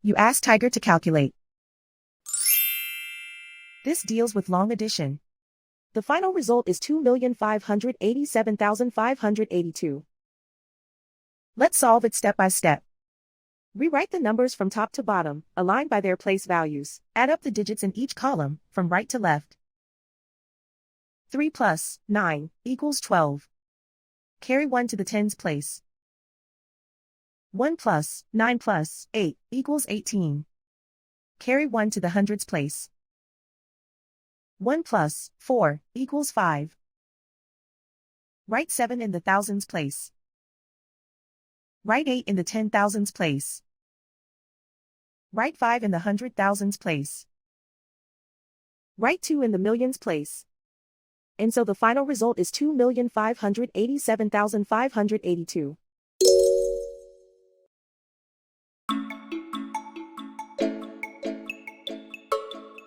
You ask Tiger to calculate. This deals with long addition. The final result is 2,587,582. Let's solve it step by step. Rewrite the numbers from top to bottom, aligned by their place values. Add up the digits in each column, from right to left. 3 plus 9 equals 12. Carry 1 to the tens place. 1 plus 9 plus 8 equals 18. Carry 1 to the hundreds place. 1 plus 4 equals 5. Write 7 in the thousands place. Write 8 in the 10,000s place. Write 5 in the 100,000s place. Write 2 in the millions place. And so the final result is 2,587,582.